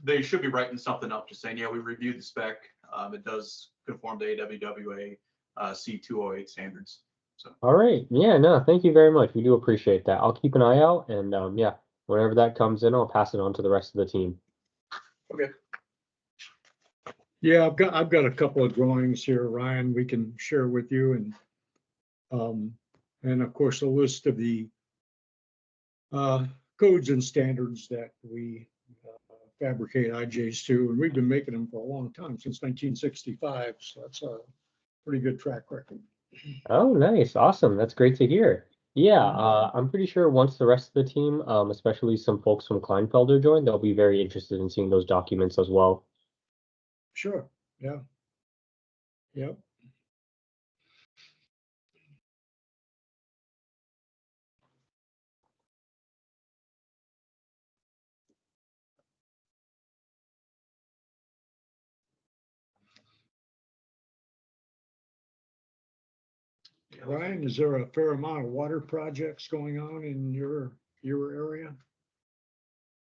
they should be writing something up just saying, yeah, we reviewed the spec. It does conform to AWWA C208 standards. So. All right. Yeah, no, thank you very much. We do appreciate that. I'll keep an eye out, and yeah, whenever that comes in, I'll pass it on to the rest of the team. Okay. Yeah, I've got a couple of drawings here, Ryan, we can share with you, and of course a list of the codes and standards that we fabricate IJs to, and we've been making them for a long time, since 1965. So that's a pretty good track record. Oh, nice. Awesome. That's great to hear. Yeah, I'm pretty sure once the rest of the team, especially some folks from Kleinfelder join, they'll be very interested in seeing those documents as well. Sure. Yeah. Yep. Ryan, is there a fair amount of water projects going on in your area?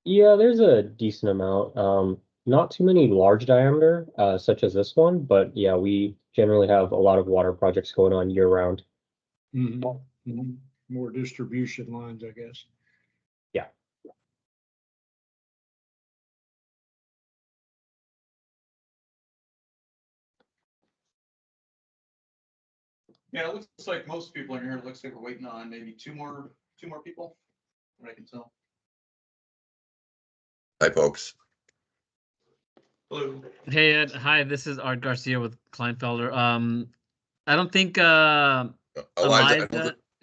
Yeah, there's a decent amount. Not too many large diameter, such as this one, but yeah, we generally have a lot of water projects going on year round. Mm-hmm. Mm-hmm. More distribution lines, I guess. Yeah. Yeah, it looks like most people in here, it looks like we're waiting on maybe two more people, what I can tell. Hi, folks. Hello. Hey Ed, hi. This is Art Garcia with Kleinfelder. I don't think Eliza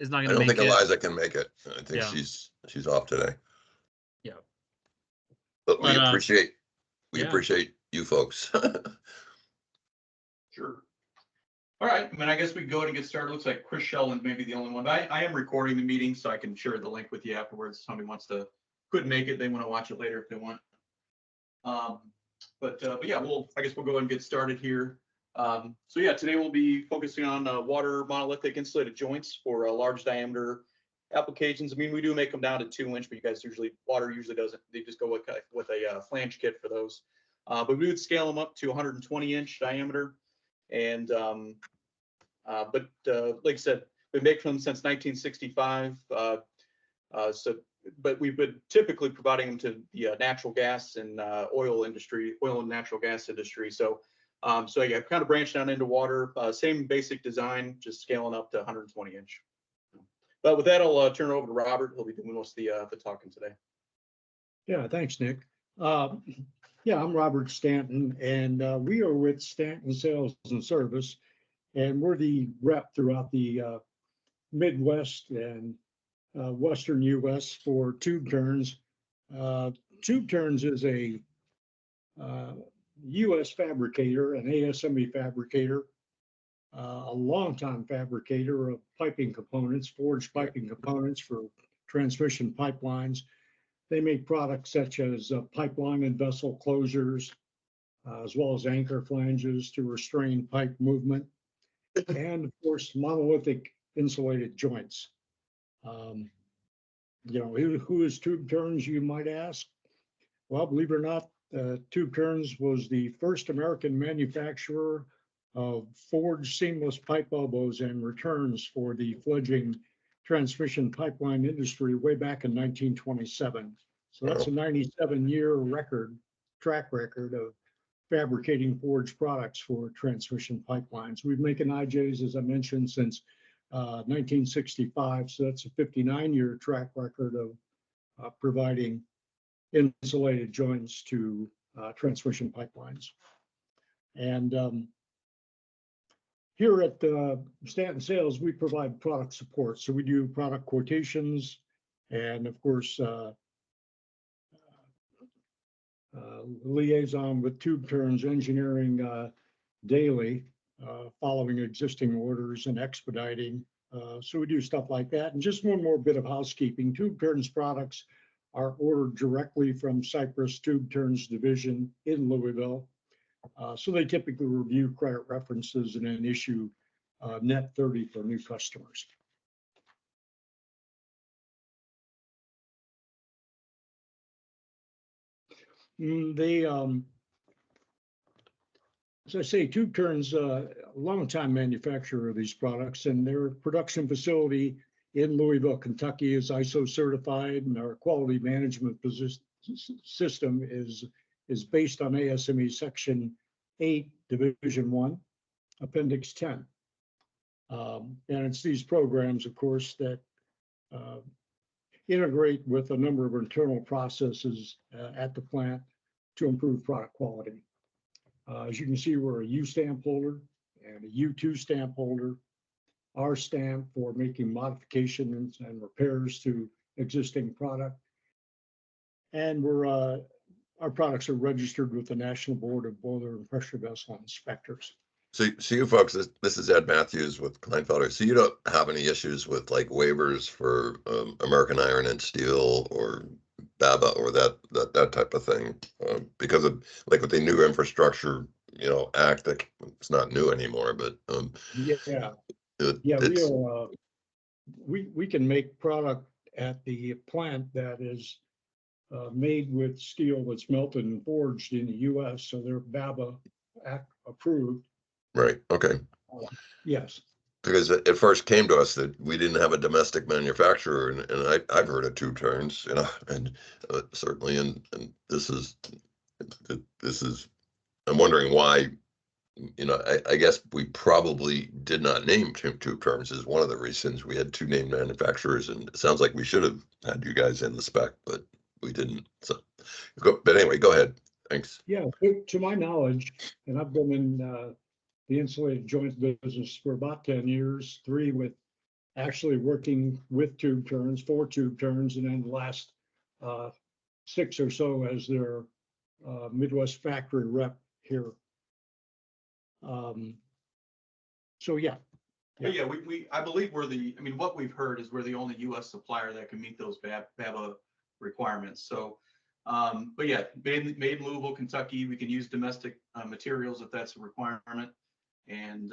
is not I going to don't make think it. Eliza can make it. I think Yeah. she's off today. Yeah. But we But, appreciate yeah. appreciate you folks. Sure. All right, I mean, I guess we can go ahead and get started. Looks like Chris Sheldon may be the only one. I am recording the meeting, so I can share the link with you afterwards. Somebody couldn't make it, they want to watch it later if they want. But yeah, I guess we'll go ahead and get started here. So yeah, today we'll be focusing on water monolithic insulated joints for large diameter applications. I mean, we do make them down to 2-inch, but you guys water usually doesn't. They just go with a flange kit for those. But we would scale them up to 120-inch diameter. And like I said, we've been making them since 1965. But we've been typically providing them to the natural gas and oil and natural gas industry. So yeah, kind of branched down into water. Same basic design, just scaling up to 120-inch. But with that, I'll turn it over to Robert. He'll be doing most of the talking today. Yeah, thanks, Nick. Yeah, I'm Robert Stanton, and we are with Stanton Sales and Service, and we're the rep throughout the Midwest and Western U.S. for Tube Turns. Tube Turns is a U.S. fabricator, an ASME fabricator, a longtime fabricator of piping components, forged piping components for transmission pipelines. They make products such as pipeline and vessel closures, as well as anchor flanges to restrain pipe movement, and of course, monolithic insulated joints. You know, who is Tube Turns, you might ask? Well, believe it or not, Tube Turns was the first American manufacturer of forged seamless pipe elbows and returns for the fledgling transmission pipeline industry way back in 1927. So that's a 97-year track record of fabricating forged products for transmission pipelines. We've making IJs, as I mentioned, since 1965. So that's a 59-year track record of providing insulated joints to transmission pipelines. And here at Stanton Sales, we provide product support. So we do product quotations and, of course, liaison with Tube Turns engineering daily, following existing orders and expediting. So we do stuff like that. And just one more bit of housekeeping. Tube Turns products are ordered directly from Cypress Tube Turns division in Louisville. So they typically review credit references and then issue net 30 for new customers. They, as I say, Tube Turns, a longtime manufacturer of these products, and their production facility in Louisville, Kentucky is ISO certified, and our quality management system is based on ASME Section 8, Division 1, Appendix 10. And it's these programs, of course, that integrate with a number of internal processes at the plant to improve product quality. As you can see, we're a U stamp holder and a U2 stamp holder. R stamp for making modifications and repairs to existing product. And we're our products are registered with the National Board of Boiler and Pressure Vessel Inspectors. So you folks, this is Ed Matthews with Kleinfelder. So you don't have any issues with like waivers for American Iron and Steel or BABA or that type of thing, because of like with the new infrastructure, act that it's not new anymore, but we can make product at the plant that is made with steel that's melted and forged in the U.S. So they're BABA approved. Right. Okay. Yes. Because it first came to us that we didn't have a domestic manufacturer, and I've heard of Tube Turns, and certainly, and this is, I'm wondering why, I guess we probably did not name Tube Turns as one of the reasons. We had two named manufacturers, and it sounds like we should have had you guys in the spec, but we didn't. So, but anyway, go ahead. Thanks. Yeah, to my knowledge, and I've been in the insulated joints business for about 10 years, 3 with actually working with Tube Turns, 4 Tube Turns, and then the last 6 or so as their Midwest factory rep here. So yeah. But yeah, I believe what we've heard is we're the only U.S. supplier that can meet those BABA requirements. So, but yeah, made in Louisville, Kentucky. We can use domestic materials if that's a requirement. And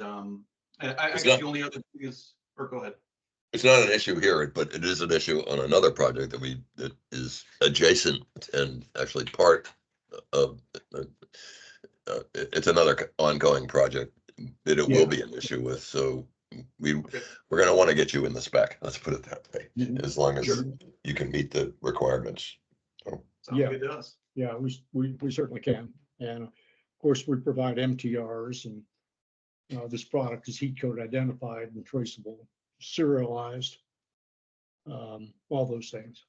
I guess the only other thing is, or go ahead. It's not an issue here, but it is an issue on another project that is adjacent and actually part of. It's another ongoing project that it will be an issue with. So we're going to want to get you in the spec. Let's put it that way, as long as you can meet the requirements. Sounds good to us. Yeah, we certainly can. And of course, we provide MTRs, and this product is heat code identified and traceable, serialized, all those things.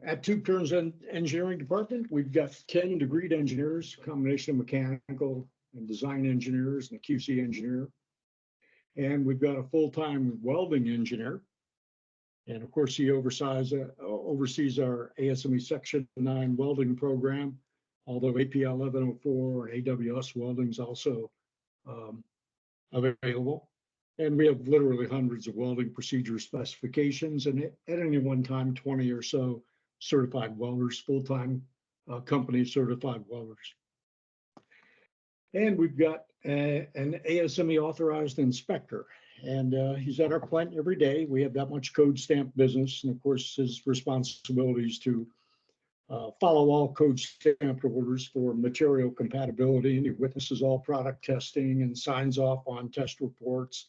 At Tube Turns Engineering Department, we've got 10 degreed engineers, a combination of mechanical and design engineers and a QC engineer. And we've got a full-time welding engineer. And of course, he oversees our ASME Section 9 welding program, although AP 1104 and AWS welding is also available. And we have literally hundreds of welding procedure specifications, and at any one time, 20 or so certified welders, full-time company certified welders. And we've got an ASME authorized inspector, and he's at our plant every day. We have that much code stamp business, and of course, his responsibility is to follow all code stamped orders for material compatibility, and he witnesses all product testing and signs off on test reports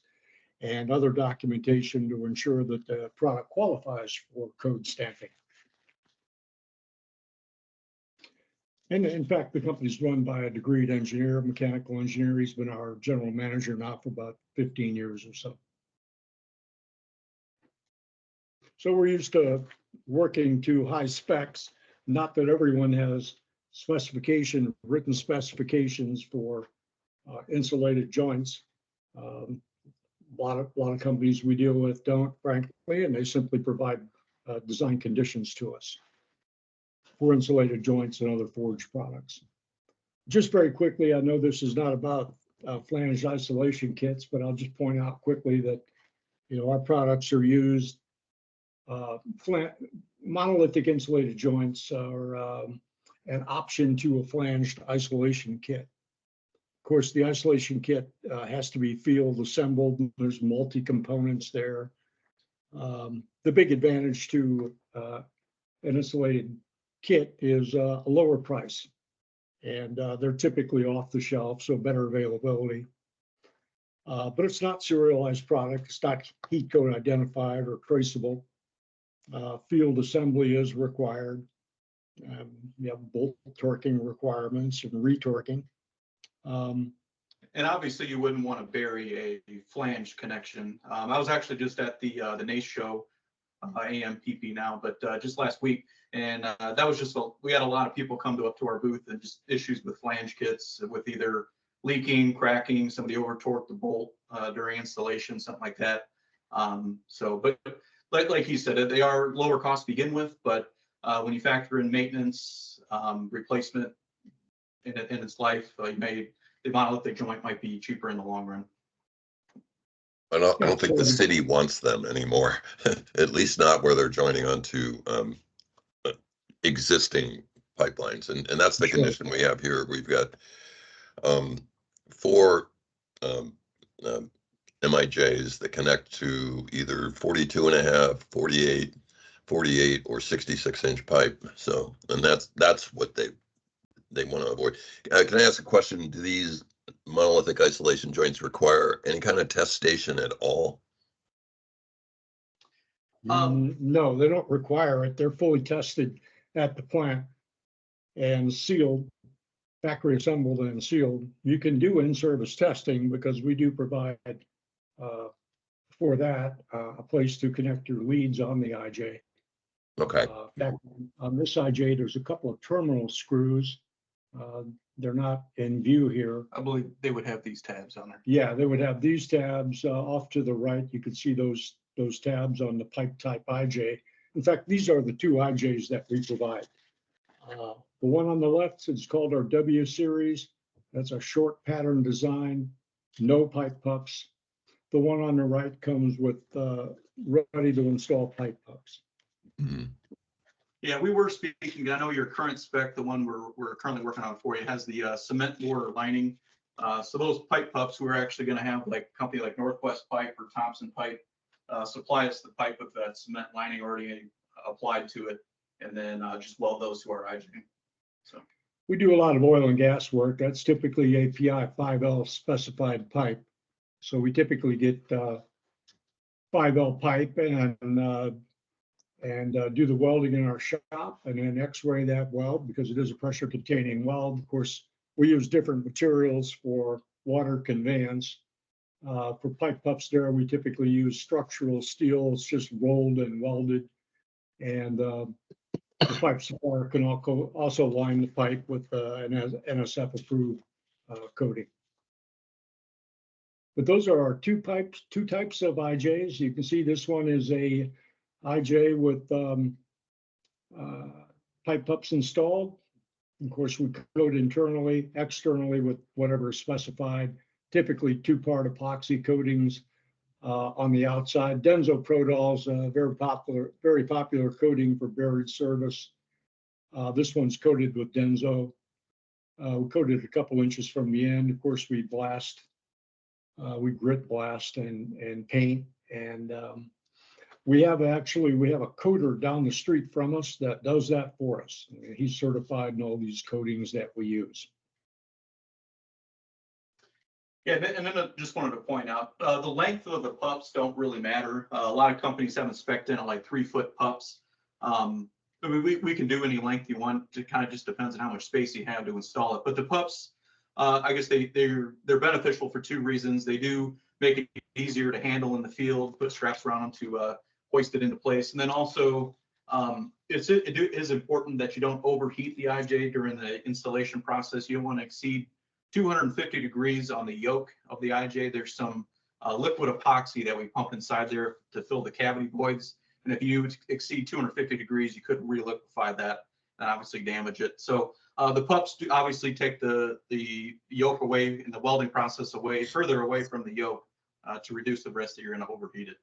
and other documentation to ensure that the product qualifies for code stamping. And in fact, the company's run by a degreed engineer, mechanical engineer. He's been our general manager now for about 15 years or so. So we're used to working to high specs. Not that everyone has written specifications for insulated joints. A lot of companies we deal with don't, frankly, and they simply provide design conditions to us for insulated joints and other forged products. Just very quickly, I know this is not about flanged isolation kits, but I'll just point out quickly that our products are used. Monolithic insulated joints are an option to a flanged isolation kit. Of course, the isolation kit has to be field assembled. There's multi-components there. The big advantage to an insulated kit is a lower price. And they're typically off the shelf, so better availability. But it's not serialized product. It's not heat code identified or traceable. Field assembly is required. You have bolt torquing requirements and retorquing. And obviously you wouldn't want to bury a flange connection. I was actually just at the NACE show, AMPP now, but just last week. And that was just, we had a lot of people come up to our booth and just issues with flange kits with either leaking, cracking, somebody over torqued the bolt during installation, something like that. But like he said, they are lower cost to begin with, but when you factor in maintenance, replacement in its life, the monolithic joint might be cheaper in the long run. I don't think the city wants them anymore, at least not where they're joining onto existing pipelines. And that's the condition we have here. We've got 4 MIJs that connect to either 42.5, 48, or 66-inch pipe. So, and that's what they want to avoid. Can I ask a question? Do these monolithic isolation joints require any kind of test station at all? No, they don't require it. They're fully tested at the plant and sealed, factory assembled and sealed. You can do in-service testing because we do provide for that a place to connect your leads on the IJ. Okay. On this IJ, there's a couple of terminal screws. They're not in view here. I believe they would have these tabs on there. Yeah, they would have these tabs off to the right. You can see those tabs on the pipe type IJ. In fact, these are the 2 IJs that we provide. The one on the left is called our W series. That's a short pattern design, no pipe pups. The one on the right comes with ready to install pipe pups. Mm-hmm. Yeah, we were speaking, I know your current spec, the one we're currently working on for you, has the cement mortar lining. So those pipe pups, we're actually going to have like a company like Northwest Pipe or Thompson Pipe supply us the pipe with that cement lining already applied to it, and then just weld those to our IJ. So we do a lot of oil and gas work. That's typically API 5L specified pipe. So we typically get 5L pipe and do the welding in our shop and then X-ray that weld because it is a pressure containing weld. Of course, we use different materials for water conveyance. For pipe pups there, we typically use structural steel. It's just rolled and welded. And the pipe supplier can also line the pipe with an NSF approved coating. But those are our two types of IJs. You can see this one is a IJ with pipe pups installed. Of course, we coat internally, externally with whatever is specified, typically 2-part epoxy coatings on the outside. Denso-Prodol is a very popular coating for buried service. This one's coated with Denso. We coated a couple inches from the end. Of course, we blast, we grit blast and paint. And we have a coater down the street from us that does that for us. He's certified in all these coatings that we use. Yeah, and then I just wanted to point out, the length of the pups don't really matter. A lot of companies have them spec'd in at like 3-foot pups. I mean, we can do any length you want. It kind of just depends on how much space you have to install it. But the pups, I guess they're beneficial for 2 reasons. They do make it easier to handle in the field, put straps around them to hoist it into place. And then also, it is important that you don't overheat the IJ during the installation process. You don't want to exceed 250 degrees on the yoke of the IJ. There's some liquid epoxy that we pump inside there to fill the cavity voids. And if you exceed 250 degrees, you could re-liquefy that and obviously damage it. So the pups do obviously take the yoke away and the welding process further away from the yoke to reduce the risk that you're going to overheat it.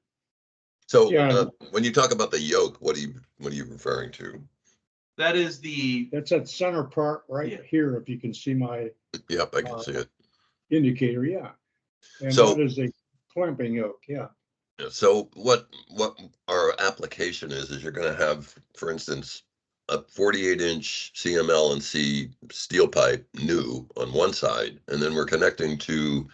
So Yeah. when you talk about the yoke, what are you referring to? That's that center part right here. If you can see my Yep, I can see it. indicator, yeah. And So that is a clamping yoke, yeah. So what our application is you're going to have, for instance, a 48-inch CML and C steel pipe new on one side, and then we're connecting to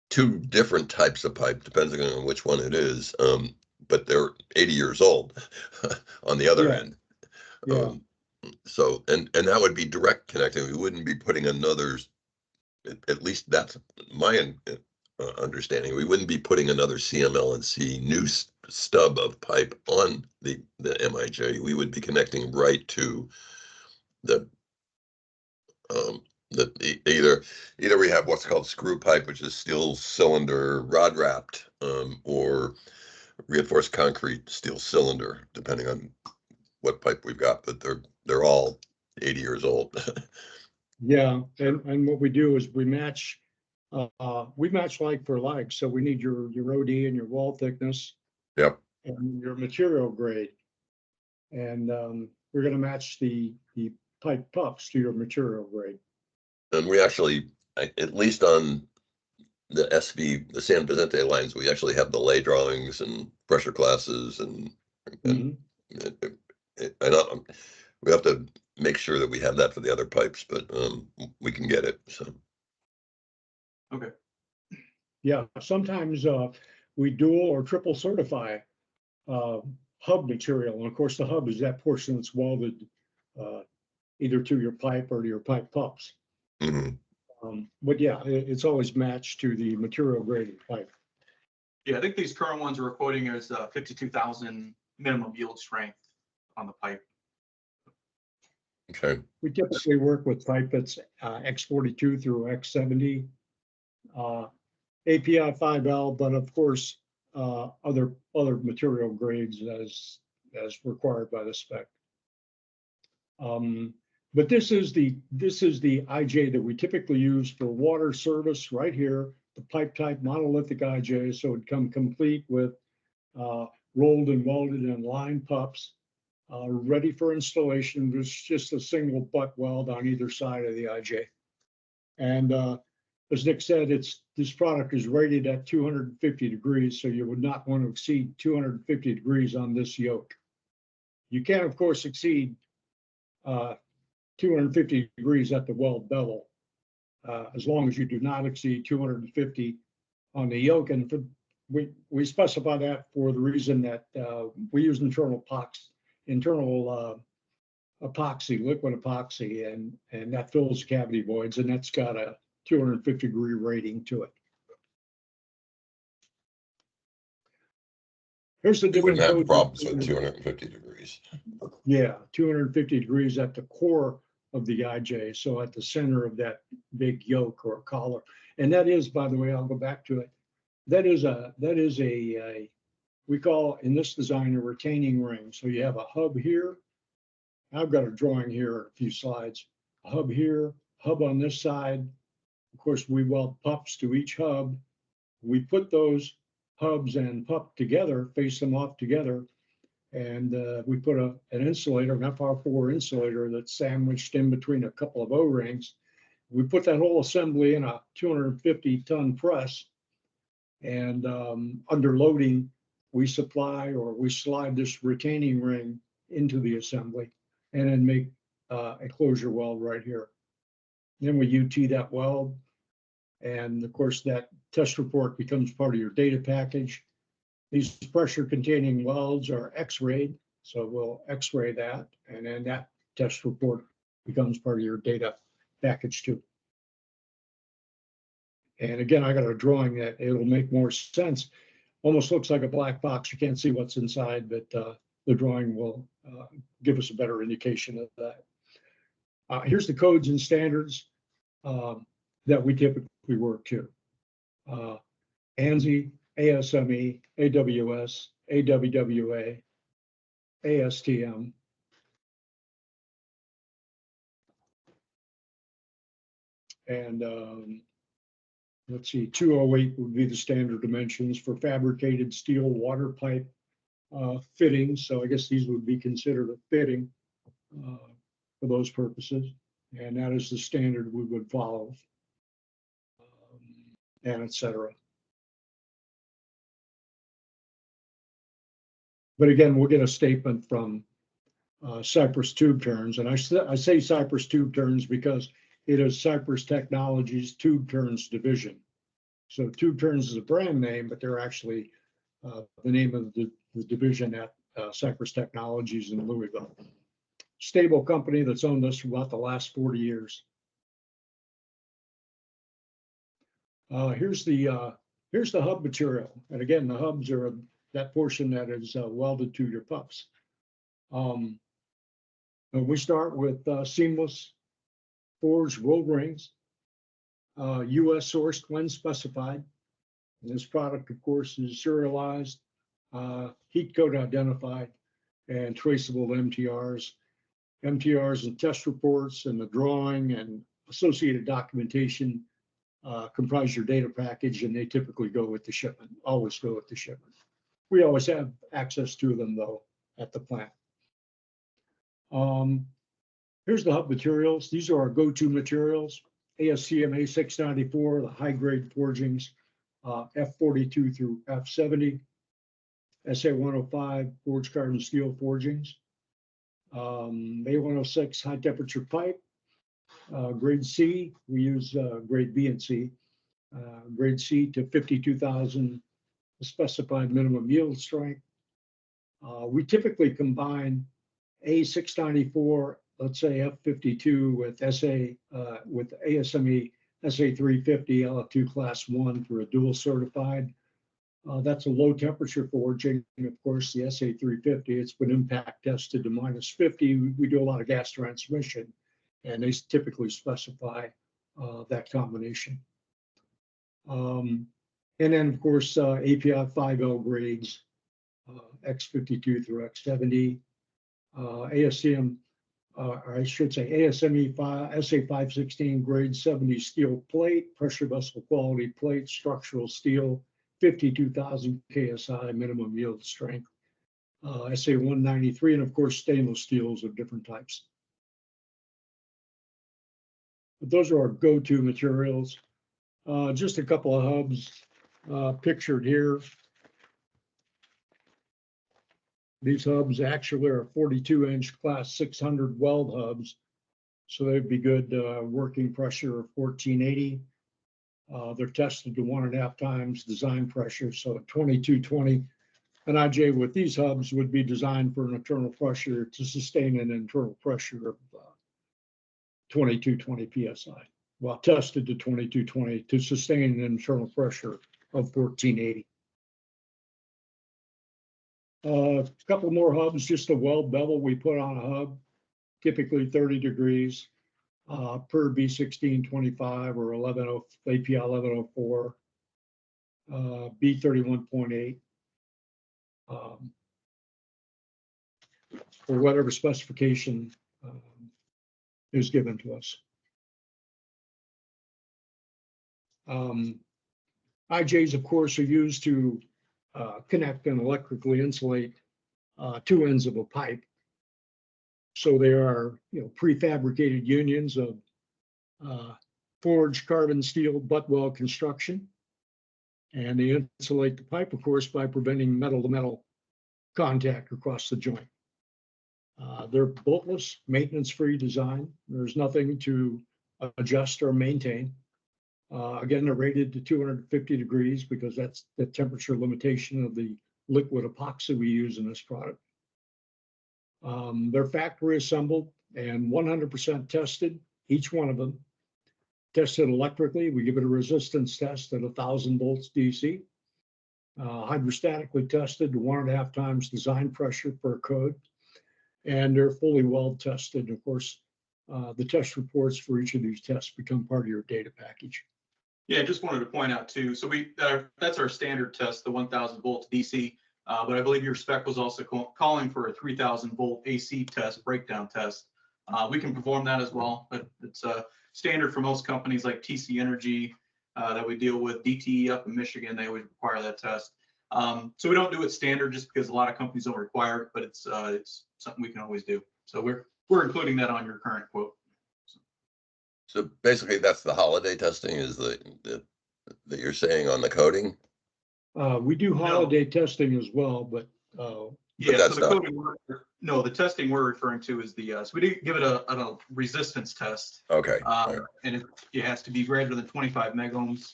two different types of pipe, depending on which one it is. But they're 80 years old on the other Yeah. end. Yeah, So, and that would be direct connecting. We wouldn't be putting another, at least that's my understanding. We wouldn't be putting another CML and C new stub of pipe on the MIJ. We would be connecting right to the either we have what's called screw pipe, which is steel cylinder rod wrapped, or reinforced concrete steel cylinder, depending on what pipe we've got. But they're all 80 years old. yeah, and what we do is we match like for like, so we need your OD and your wall thickness Yep. and your material grade. And we're gonna match the pipe puffs to your material grade. And we actually, at least on the SV, the San Vicente lines, we actually have the lay drawings and pressure classes and Mhm. I know we have to make sure that we have that for the other pipes, but we can get it. So Okay. Yeah, sometimes we dual or triple certify hub material. And of course, the hub is that portion that's welded either to your pipe or to your pipe puffs. mhm. But yeah, it's always matched to the material grade pipe. Yeah, I think these current ones we're quoting is 52,000 minimum yield strength on the pipe. Okay. We typically work with pipe that's X42 through X70, API 5L, but of course, other material grades as required by the spec. But this is the IJ that we typically use for water service right here, the pipe type monolithic IJ. So it'd come complete with rolled and welded and lined pups, ready for installation. There's just a single butt weld on either side of the IJ. And as Nick said, this product is rated at 250 degrees, so you would not want to exceed 250 degrees on this yoke. You can, of course, exceed 250 degrees at the weld bevel, as long as you do not exceed 250 on the yoke. And we specify that for the reason that we use internal epoxy, liquid epoxy, and that fills cavity voids, and that's got a 250 degree rating to it. Here's the We different wouldn't have codes. problems with 250 degrees. Yeah, 250 degrees at the core of the IJ, so at the center of that big yoke or collar. And that is, by the way, I'll go back to it. That is a we call in this design a retaining ring. So you have a hub here. I've got a drawing here, a few slides. A hub here, hub on this side. Of course, we weld pups to each hub. We put those hubs and pup together, face them off together, and we put an insulator, an FR4 insulator that's sandwiched in between a couple of O-rings. We put that whole assembly in a 250-ton press, and under loading, we supply or we slide this retaining ring into the assembly and then make a closure weld right here. Then we UT that weld. And of course, that test report becomes part of your data package. These pressure containing welds are X-rayed, so we'll X-ray that, and then that test report becomes part of your data package too. And again, I got a drawing that it'll make more sense. Almost looks like a black box. You can't see what's inside, but the drawing will give us a better indication of that. Here's the codes and standards that we typically work to. ANSI, ASME, AWS, AWWA, ASTM. And let's see, 208 would be the standard dimensions for fabricated steel water pipe fittings. So I guess these would be considered a fitting for those purposes. And that is the standard we would follow, and et cetera. But again, we'll get a statement from Cypress tube turns. And I say Cypress tube turns because it is Cypress Technologies Tube Turns Division. So Tube Turns is a brand name, but they're actually the name of the division at Cypress Technologies in Louisville. Stable company that's owned us for about the last 40 years. Here's the hub material. And again, the hubs are that portion that is welded to your pups. We start with seamless forged rolled rings, US sourced when specified. And this product, of course, is serialized, heat code identified, and traceable to MTRs. MTRs and test reports and the drawing and associated documentation comprise your data package, and they typically go with the shipment, always go with the shipment. We always have access to them, though, at the plant. Here's the hub materials. These are our go-to materials. ASTM A694, the high-grade forgings, F42 through F70, SA105 forged carbon steel forgings, A106 high-temperature pipe, grade C, we use grade B and C, grade C to 52,000 specified minimum yield strength. We typically combine A694, let's say F52 with with ASME SA350 LF2 class 1 for a dual certified. That's a low temperature forging. And of course, the SA350, it's been impact tested to -50. We do a lot of gas transmission, and they typically specify that combination. And then, of course, API 5L grades, X52 through X70, ASTM, or I should say ASME SA516 grade 70 steel plate, pressure vessel quality plate, structural steel, 52,000 KSI minimum yield strength, SA193, and of course stainless steels of different types. But those are our go-to materials. Just a couple of hubs pictured here. These hubs actually are 42-inch class 600 weld hubs, so they'd be good working pressure of 1480. They're tested to 1.5 times design pressure, so at 2220. An IJ with these hubs would be designed for an internal pressure to sustain an internal pressure of 2220 psi, while tested to 2220 to sustain an internal pressure of 1480. A couple more hubs, just a weld bevel we put on a hub, typically 30 degrees per B1625 or 11 API 1104, B31.8. For whatever specification is given to us. IJs, of course, are used to connect and electrically insulate two ends of a pipe. So they are, prefabricated unions of forged carbon steel butt-weld construction. And they insulate the pipe, of course, by preventing metal-to-metal contact across the joint. They're boltless, maintenance-free design. There's nothing to adjust or maintain. Again, they're rated to 250 degrees because that's the temperature limitation of the liquid epoxy we use in this product. They're factory assembled and 100% tested, each one of them. Tested electrically, we give it a resistance test at 1,000 volts DC. Hydrostatically tested to 1.5 times design pressure per code. And they're fully weld tested. Of course, the test reports for each of these tests become part of your data package. Yeah, just wanted to point out too. So that's our standard test, the 1,000 volt DC. But I believe your spec was also calling for a 3,000 volt AC test, breakdown test. We can perform that as well, but it's standard for most companies like TC Energy that we deal with. DTE up in Michigan, they always require that test. So we don't do it standard just because a lot of companies don't require it, but it's something we can always do. So we're including that on your current quote. So basically, that's the holiday testing is that you're saying on the coating? We do holiday testing as well, but Yeah, that's so the not- coding, no, the testing we're referring to is the, so we did give it a resistance test. Okay, all right, And it has to be greater than 25 megohms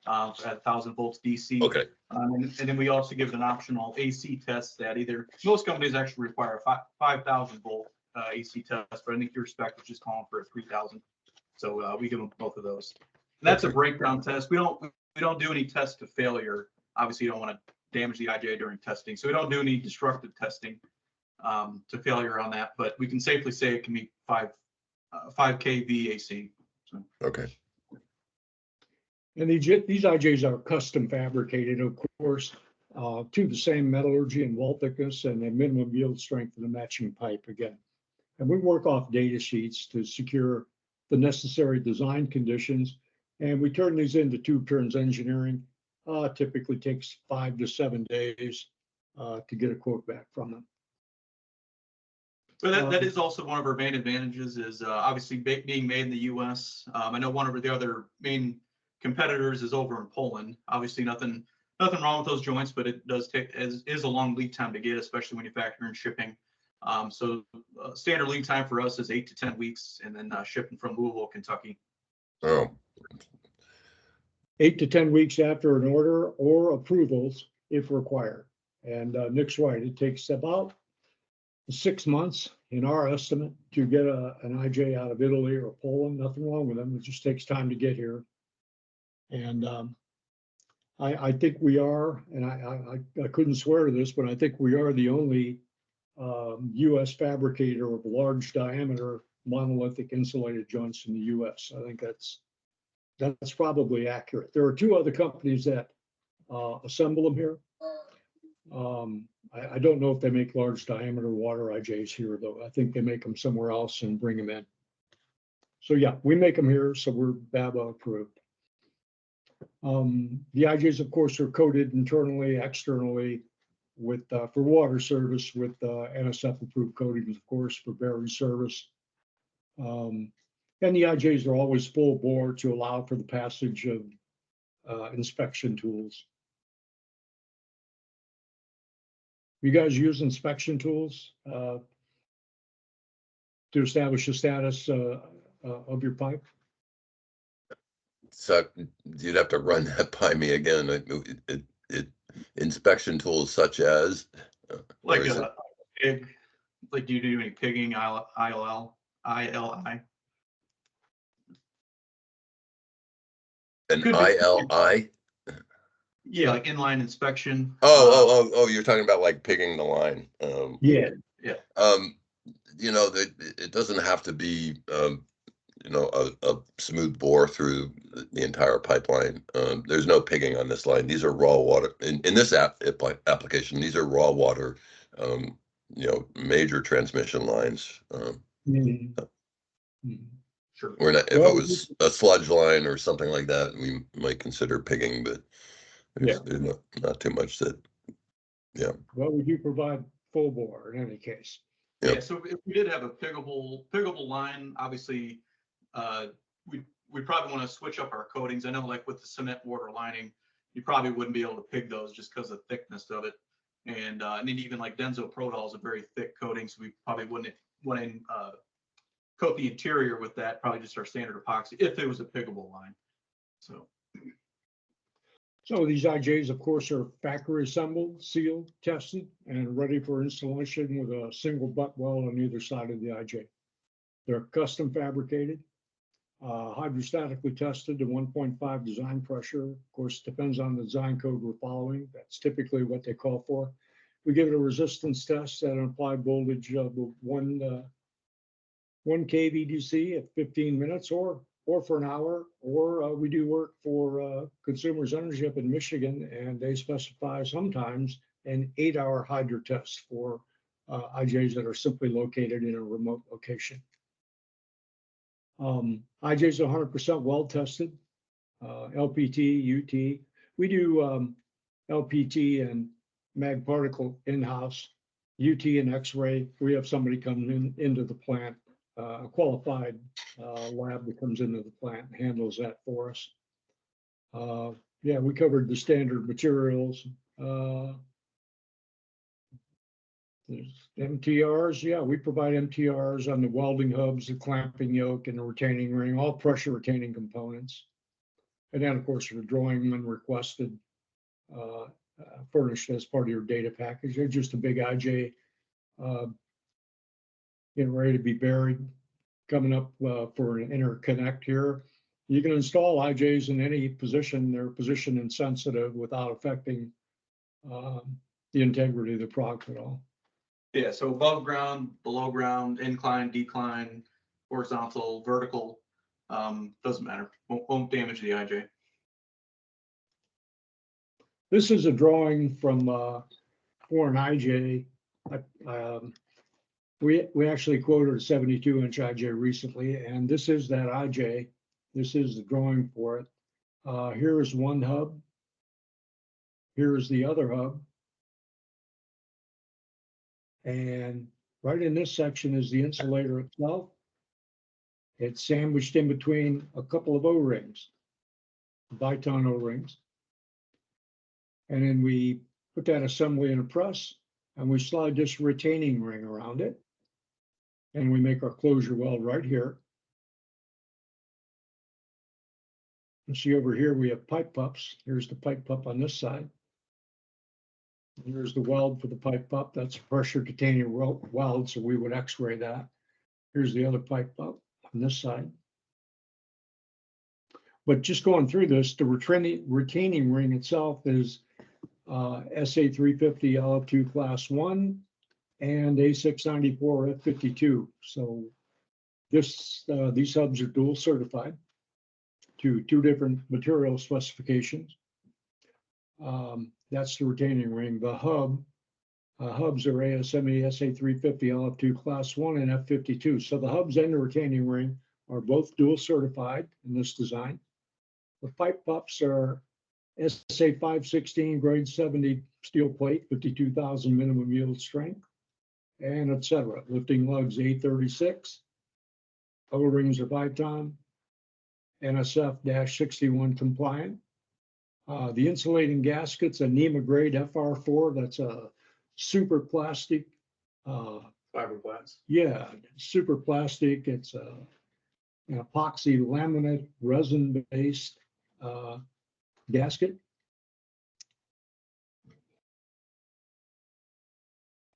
at 1,000 volts DC. okay, And then we also give it an optional AC test that either, most companies actually require a 5,000 volt AC test, but I think your spec is just calling for a 3,000. So we give them both of those. And that's a Okay. breakdown test. We don't do any test to failure. Obviously, you don't want to damage the IJ during testing. So we don't do any destructive testing to failure on that, but we can safely say it can be 5 kV AC. So. okay, And these IJs are custom fabricated, of course, to the same metallurgy and wall thickness and a minimum yield strength of the matching pipe again. And we work off data sheets to secure the necessary design conditions. And we turn these into tube turns engineering. Typically takes 5 to 7 days to get a quote back from them. But that is also one of our main advantages is obviously being made in the US. I know one of the other main competitors is over in Poland. Obviously nothing wrong with those joints, but it does take is a long lead time to get, especially when you factor in shipping. So standard lead time for us is 8 to 10 weeks, and then shipping from Louisville, Kentucky. oh, 8 to 10 weeks after an order or approvals if required. And Nick's right, it takes about 6 months in our estimate to get an IJ out of Italy or Poland. Nothing wrong with them. It just takes time to get here. And I think we are, and I couldn't swear to this, but I think we are the only US fabricator of large diameter monolithic insulated joints in the US. I think that's probably accurate. There are 2 other companies that assemble them here. I don't know if they make large diameter water IJs here, though. I think they make them somewhere else and bring them in. So yeah, we make them here, so we're BABA approved. The IJs, of course, are coated internally, externally with for water service with NSF approved coatings, of course, for berry service. And the IJs are always full bore to allow for the passage of inspection tools. You guys use inspection tools to establish the status of your pipe? so you'd have to run that by me again. Inspection tools such as, Like or is it a pig, like do you do any pigging, ILI? an Could be. ILI? Yeah, like inline inspection. Oh, you're talking about like pigging the line. Yeah. You know, it doesn't have to be, you know, a smooth bore through the entire pipeline. There's no pigging on this line. These are raw water. In this application, these are raw water, you know, major transmission lines. Mhm. Sure. We're not, if it Well, was a sludge line or something like that, we might consider pigging, but there's not too much that, yeah. Well, we do provide full bore in any case. Yep. Yeah, so if we did have a piggable line, obviously, we probably want to switch up our coatings. I know like with the cement mortar lining, you probably wouldn't be able to pig those just because of the thickness of it. And then even like Denso Prodol is a very thick coating, so we probably wouldn't want to coat the interior with that, probably just our standard epoxy if it was a piggable line. So these IJs, of course, are factory assembled, sealed, tested, and ready for installation with a single butt weld on either side of the IJ. They're custom fabricated, hydrostatically tested to 1.5 design pressure. Of course, depends on the design code we're following. That's typically what they call for. We give it a resistance test at an applied voltage of 1 kVdc at 15 minutes or for an hour, or we do work for Consumers Energy up in Michigan, and they specify sometimes an 8-hour hydro test for IJs that are simply located in a remote location. IJs are 100% weld tested, LPT, UT. We do LPT and mag particle in-house, UT and X-ray. We have somebody come into the plant, a qualified lab that comes into the plant and handles that for us. Yeah, we covered the standard materials. There's MTRs, yeah, we provide MTRs on the welding hubs, the clamping yoke, and the retaining ring, all pressure retaining components. And then, of course, the drawing when requested, furnished as part of your data package. They're just a big IJ getting ready to be buried, coming up for an interconnect here. You can install IJs in any position. They're position insensitive without affecting the integrity of the product at all. Yeah, so above ground, below ground, incline, decline, horizontal, vertical, doesn't matter. Won't damage the IJ. This is a drawing from for an IJ. We actually quoted a 72-inch IJ recently, and this is that IJ. This is the drawing for it. Here is one hub. Here is the other hub. And right in this section is the insulator itself. It's sandwiched in between a couple of O-rings, Viton O-rings. And then we put that assembly in a press and we slide this retaining ring around it. And we make our closure weld right here. You see over here, we have pipe pups. Here's the pipe pup on this side. And here's the weld for the pipe pup. That's a pressure containing weld, so we would x-ray that. Here's the other pipe pup on this side. But just going through this, the retaining ring itself is SA350 LF2 Class 1 and A694 F52. So these hubs are dual certified to 2 different material specifications. That's the retaining ring. The hubs are ASME SA350 LF2 Class 1 and F52. So the hubs and the retaining ring are both dual certified in this design. The pipe pups are SA516 grade 70 steel plate, 52,000 minimum yield strength, and etc. Lifting lugs A36. O-rings are Viton, NSF-61 compliant. The insulating gaskets, a NEMA grade FR4, that's a super plastic. Fiberglass. Yeah, super plastic. It's an epoxy laminate resin-based gasket.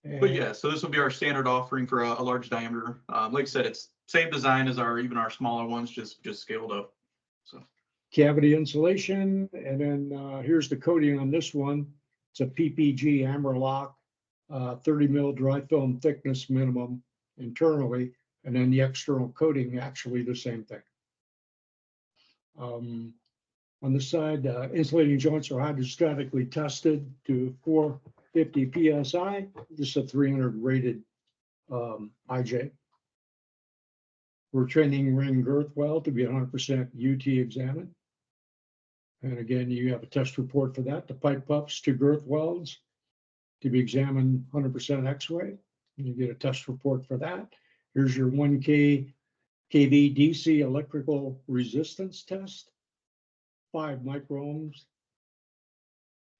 But yeah, so this will be our standard offering for a large diameter. Like I said, it's same design as even our smaller ones, just scaled up. So Cavity insulation, and then here's the coating on this one. It's a PPG Hammerlock, 30 mil dry film thickness minimum internally, and then the external coating actually the same thing. On the side, insulating joints are hydrostatically tested to 450 psi. This is a 300 rated IJ. Retaining ring girth weld to be 100% UT examined. And again, you have a test report for that. The pipe pups to girth welds to be examined 100% X-ray. You get a test report for that. Here's your 1K kV DC electrical resistance test. 5 microohms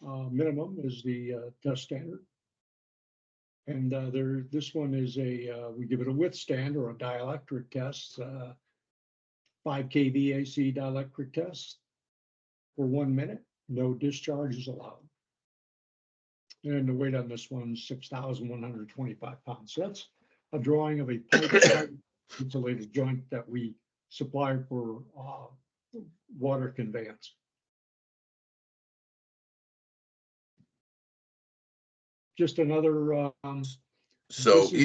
minimum is the test standard. And this one is we give it a withstand or a dielectric test, 5 kV AC dielectric test for 1 minute. No discharge is allowed. And the weight on this one is 6,125 pounds. So that's a drawing of a pipe insulated joint that we supply for water conveyance. Just another. So This is-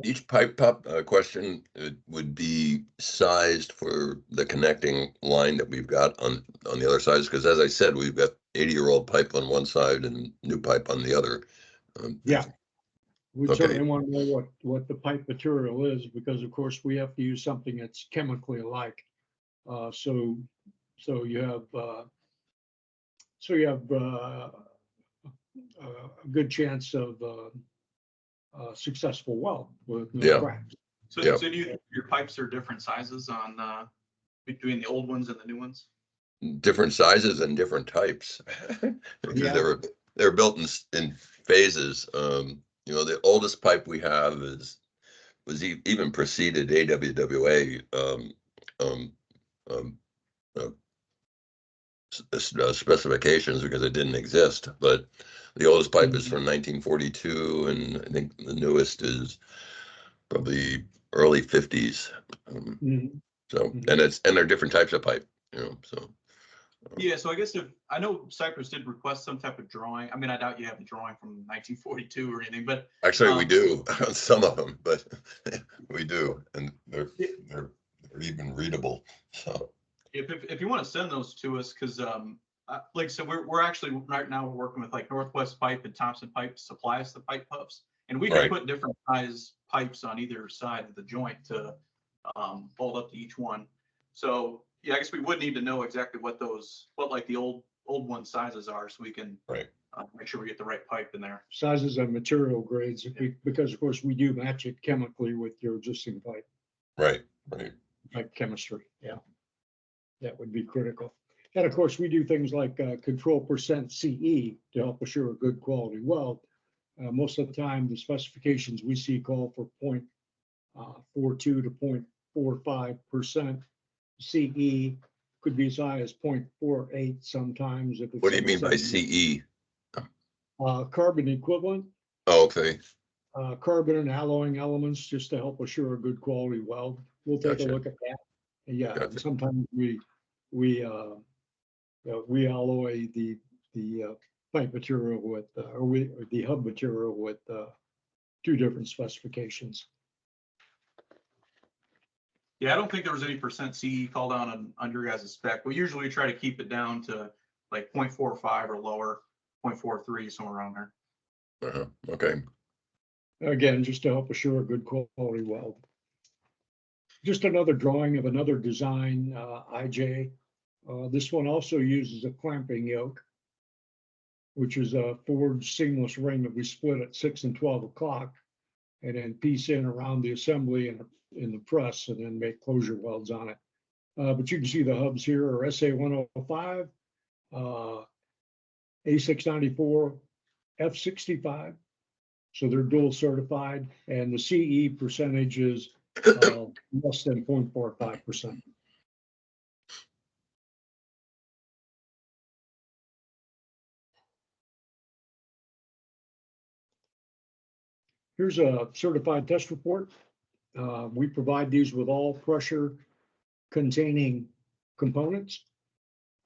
each pipe pup question would be sized for the connecting line that we've got on the other sides, because as I said, we've got 80-year-old pipe on one side and new pipe on the other. Yeah. We Okay. certainly want to know what the pipe material is, because of course we have to use something that's chemically alike. So you have a good chance of successful weld with no Yeah. cracks. So, Yeah. so your pipes are different sizes on between the old ones and the new ones? Different sizes and different types. Because Yeah. they're built in phases. You know, the oldest pipe we have even preceded AWWA um, uh, specifications because it didn't exist. But the oldest pipe is from 1942, and I think the newest is probably early 50s. So, and they're different types of pipe, you know, so. Yeah, so I guess if, I know Cypress did request some type of drawing. I mean, I doubt you have the drawing from 1942 or anything, but. Actually, we do on some of them, but we do, and they're even readable, so. If you want to send those to us, because like I said, we're actually right now we're working with like Northwest Pipe and Thompson Pipe to supply us the pipe puffs, and we can Right. put different size pipes on either side of the joint to fold up to each one. So yeah, I guess we would need to know exactly what like the old one sizes are, so we can Right. make sure we get the right pipe in there. Sizes and material grades, because of course we do match it chemically with your existing pipe. Right. Pipe chemistry, yeah. That would be critical. And of course, we do things like control percent CE to help assure a good quality weld. Most of the time, the specifications we see call for 0.42 to 0.45% CE, could be as high as 0.48 sometimes. If it's What do you mean by CE? Carbon equivalent, Okay, carbon and alloying elements, just to help assure a good quality weld. We'll take Gotcha. a look at that. Yeah, Gotcha. sometimes we alloy the pipe material with, or the hub material with two different specifications. Yeah, I don't think there was any percent CE called out on your guys' spec. We usually try to keep it down to like 0.45 or lower, 0.43, somewhere around there. okay. Again, just to help assure a good quality weld. Just another drawing of another design, IJ. This one also uses a clamping yoke, which is a forged seamless ring that we split at 6 and 12 o'clock, and then piece in around the assembly and in the press, and then make closure welds on it. But you can see the hubs here are SA105, A694, F65. So they're dual certified, and the CE percentage is less than 0.45%. Here's a certified test report. We provide these with all pressure containing components.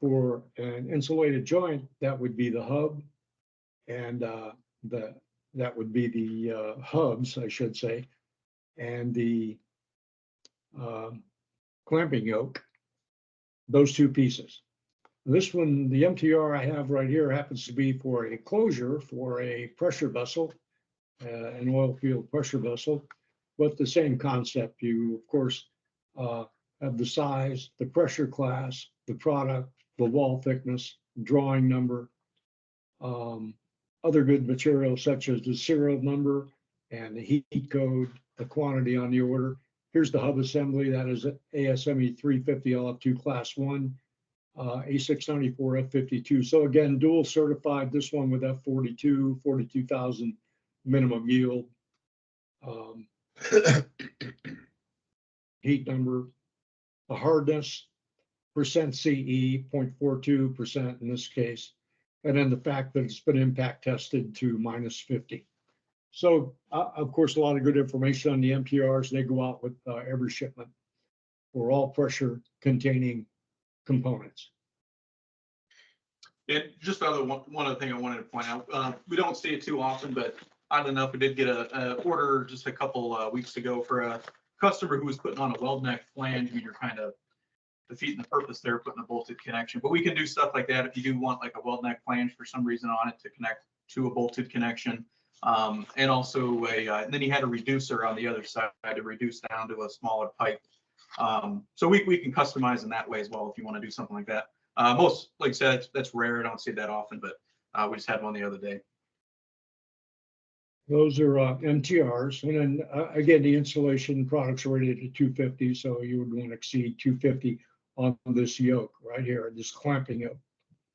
For an insulated joint, that would be the hub, and that would be the hubs, I should say, and the clamping yoke, those two pieces. This one, the MTR I have right here, happens to be for a closure for a pressure vessel, an oil field pressure vessel, but the same concept. You, of course, have the size, the pressure class, the product, the wall thickness, drawing number, other good materials such as the serial number and the heat code, the quantity on the order. Here's the hub assembly. That is ASME 350 LF2 class 1, A694 F52. So again, dual certified, this one with F42, 42,000 minimum yield. Heat number, the hardness, percent CE, 0.42% in this case, and then the fact that it's been impact tested to -50. So, of course, a lot of good information on the MTRs. They go out with every shipment for all pressure containing components. And just one other thing I wanted to point out, we don't see it too often, but oddly enough, we did get a order just a couple weeks ago for a customer who was putting on a weld neck flange. I mean, you're kind of defeating the purpose there, putting a bolted connection. But we can do stuff like that if you do want like a weld neck flange for some reason on it to connect to a bolted connection. And also and then he had a reducer on the other side to reduce down to a smaller pipe. So we can customize in that way as well if you want to do something like that. Most, like I said, that's rare. I don't see it that often, but we just had one the other day. Those are MTRs. And then again, the insulation products are rated at 250. So you would want to exceed 250 on this yoke right here, this clamping yoke,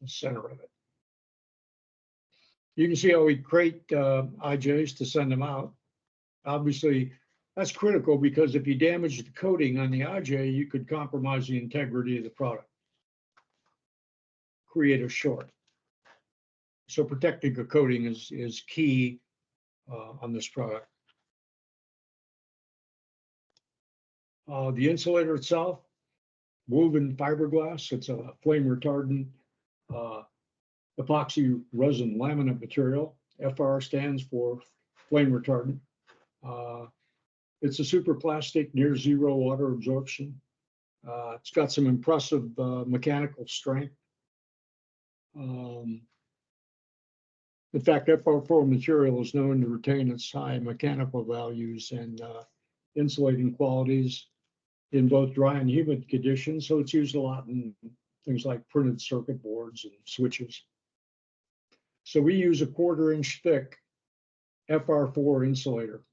the center of it. You can see how we create IJs to send them out. Obviously, that's critical because if you damage the coating on the IJ, you could compromise the integrity of the product. Create a short. So protecting the coating is key on this product. The insulator itself, woven fiberglass, it's a flame retardant epoxy resin laminate material. FR stands for flame retardant. It's a super plastic, near zero water absorption. It's got some impressive mechanical strength. In fact, FR4 material is known to retain its high mechanical values and insulating qualities in both dry and humid conditions. So it's used a lot in things like printed circuit boards and switches. So we use a 1/4 inch thick FR4 insulator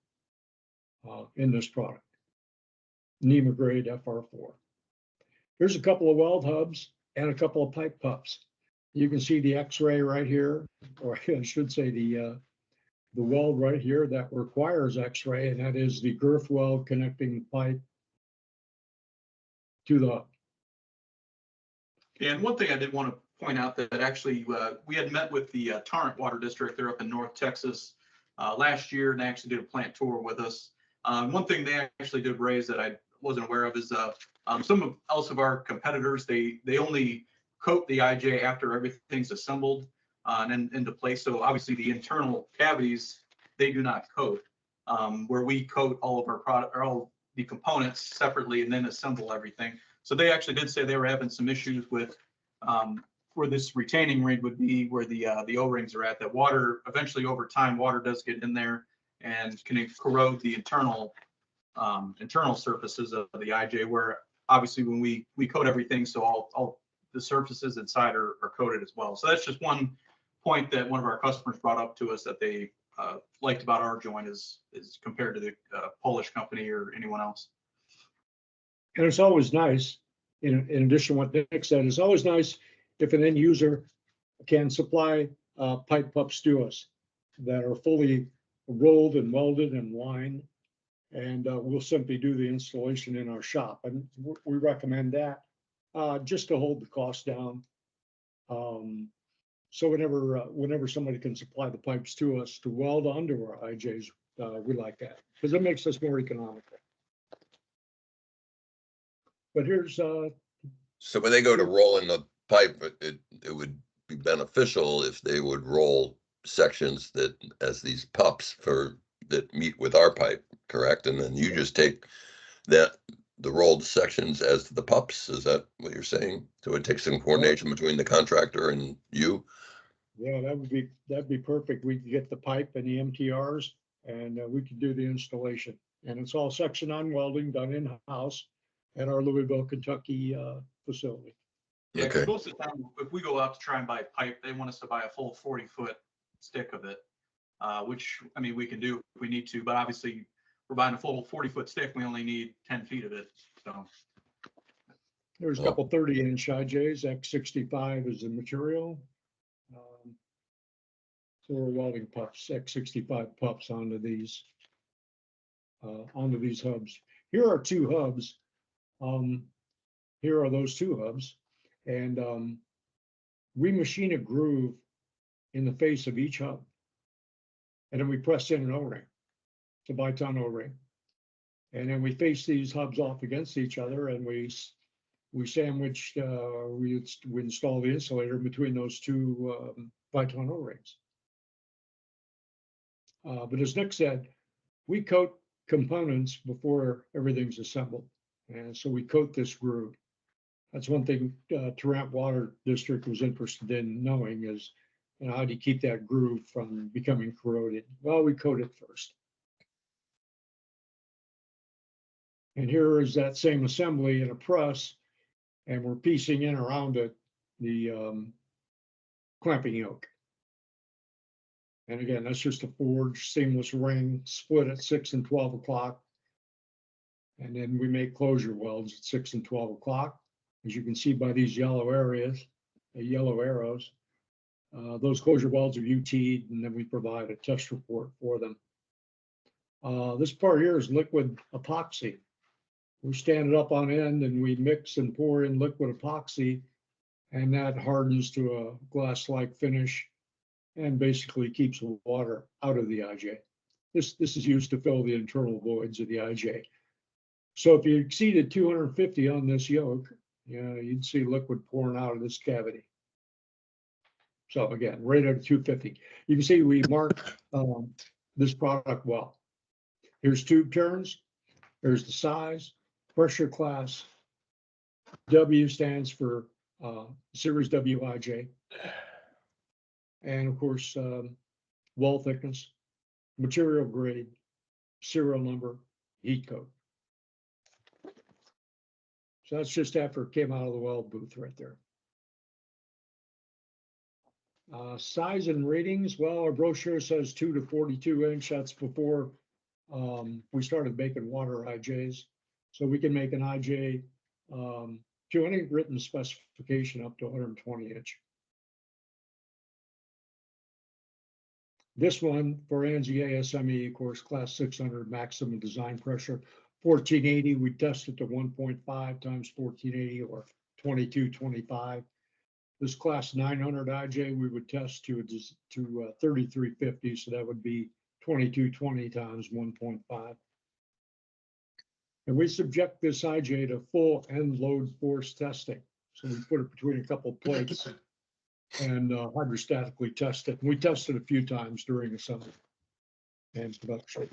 in this product, NEMA grade FR4. Here's a couple of weld hubs and a couple of pipe pups. You can see the X-ray right here, or I should say the weld right here that requires X-ray, and that is the girth weld connecting pipe to the hub. And one thing I did want to point out that actually we had met with the Torrent Water District. They're up in North Texas last year, and they actually did a plant tour with us. One thing they actually did raise that I wasn't aware of is some else of our competitors, they only coat the IJ after everything's assembled and then into place. So obviously the internal cavities, they do not coat, where we coat all of our product or all the components separately and then assemble everything. So they actually did say they were having some issues with where this retaining ring would be, where the O-rings are at, that water, eventually over time, water does get in there and can corrode the internal surfaces of the IJ, where obviously when we coat everything, so all the surfaces inside are coated as well. So that's just one point that one of our customers brought up to us that they liked about our joint is compared to the Polish company or anyone else. And it's always nice, in addition to what Nick said, it's always nice if an end user can supply pipe pups to us that are fully rolled and welded and lined, and we'll simply do the installation in our shop. And we recommend that just to hold the cost down. So whenever somebody can supply the pipes to us to weld onto our IJs, we like that because it makes us more economical. But here's So when they go to roll in the pipe, it would be beneficial if they would roll sections that as these pups that meet with our pipe, correct? And then you just take the rolled sections as the pups. Is that what you're saying? So it takes some coordination between the contractor and you? Yeah, that'd be perfect. We could get the pipe and the MTRs and we could do the installation. And it's all section on welding done in-house at our Louisville, Kentucky facility. Yeah, 'cause Okay. most of the time, if we go out to try and buy pipe, they want us to buy a full 40-foot stick of it, which, I mean, we can do if we need to, but obviously we're buying a full 40-foot stick, we only need 10 feet of it, so. There's a couple 30-inch IJs, X65 is the material. So we're welding pups, X65 pups onto these hubs. Here are two hubs. Here are those two hubs. And we machine a groove in the face of each hub. And then we press in an O-ring. It's a biton O-ring. And then we face these hubs off against each other and we sandwich, we install the insulator between those two biton O-rings. But as Nick said, we coat components before everything's assembled. And so we coat this groove. That's one thing Torrent Water District was interested in knowing is, how do you keep that groove from becoming corroded? Well, we coat it first. And here is that same assembly in a press, and we're piecing in around it the clamping yoke. And again, that's just a forged seamless ring split at 6 and 12 o'clock. And then we make closure welds at 6 and 12 o'clock. As you can see by these yellow areas, the yellow arrows, Those closure welds are UT'd, and then we provide a test report for them. This part here is liquid epoxy. We stand it up on end and we mix and pour in liquid epoxy, and that hardens to a glass-like finish and basically keeps the water out of the IJ. This is used to fill the internal voids of the IJ. So if you exceeded 250 on this yoke, you'd see liquid pouring out of this cavity. So again, right at 250. You can see we marked this product well. Here's tube turns. There's the size, pressure class. W stands for series WIJ. And of course, wall thickness, material grade, serial number, heat code. So that's just after it came out of the weld booth right there. Size and ratings, well, our brochure says 2 to 42 inch. That's before we started making water IJs. So we can make an IJ to any written specification up to 120 inch. This one for ANSI ASME, of course, class 600 maximum design pressure, 1480. We tested to 1.5 times 1480 or 2225. This class 900 IJ, we would test to 3350. So that would be 2220 times 1.5. And we subject this IJ to full end load force testing. So we put it between a couple plates and hydrostatically test it. And we tested a few times during assembly and production.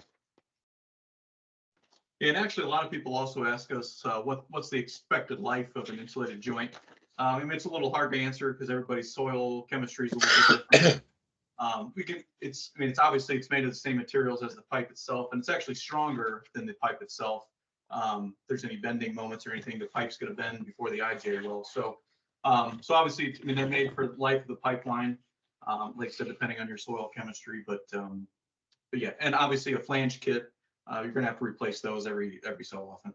And actually, a lot of people also ask us what's the expected life of an insulated joint. I mean, it's a little hard to answer because everybody's soil chemistry is a little bit different. It's obviously it's made of the same materials as the pipe itself, and it's actually stronger than the pipe itself. If there's any bending moments or anything, the pipe's going to bend before the IJ will. So obviously, I mean, they're made for the life of the pipeline, like I said, depending on your soil chemistry. But yeah, and obviously a flange kit, you're going to have to replace those every so often.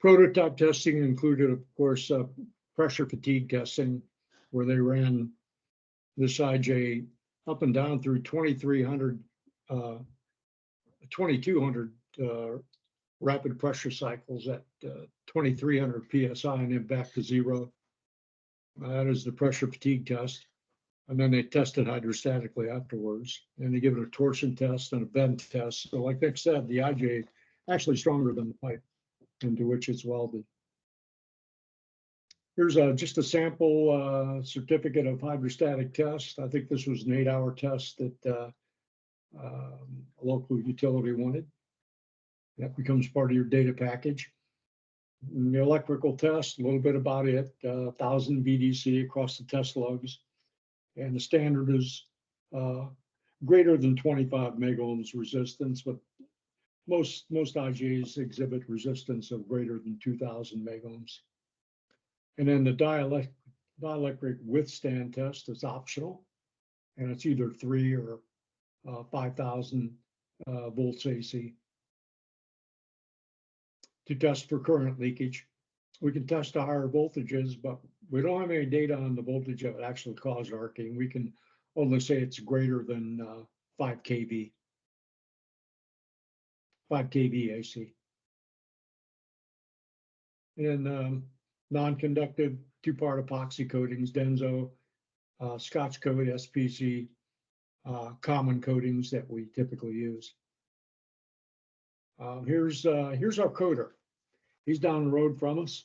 Prototype testing included, of course, pressure fatigue testing, where they ran this IJ up and down through 2,200 rapid pressure cycles at 2,300 PSI and then back to zero. That is the pressure fatigue test. And then they tested hydrostatically afterwards. And they give it a torsion test and a bend test. So like I said, the IJ is actually stronger than the pipe into which it's welded. Here's just a sample certificate of hydrostatic test. I think this was an 8-hour test that a local utility wanted. That becomes part of your data package. And the electrical test, a little bit about it, 1,000 VDC across the test logs. And the standard is greater than 25 megohms resistance, but most IJs exhibit resistance of greater than 2,000 megohms. And then the dielectric withstand test is optional, and it's either 3 or 5,000 volts AC. To test for current leakage, we can test to higher voltages, but we don't have any data on the voltage that would actually cause arcing. We can only say it's greater than 5 kV. 5 kV AC. And non-conductive 2-part epoxy coatings, Denso, Scotch coat, SPC, common coatings that we typically use. Here's our coater. He's down the road from us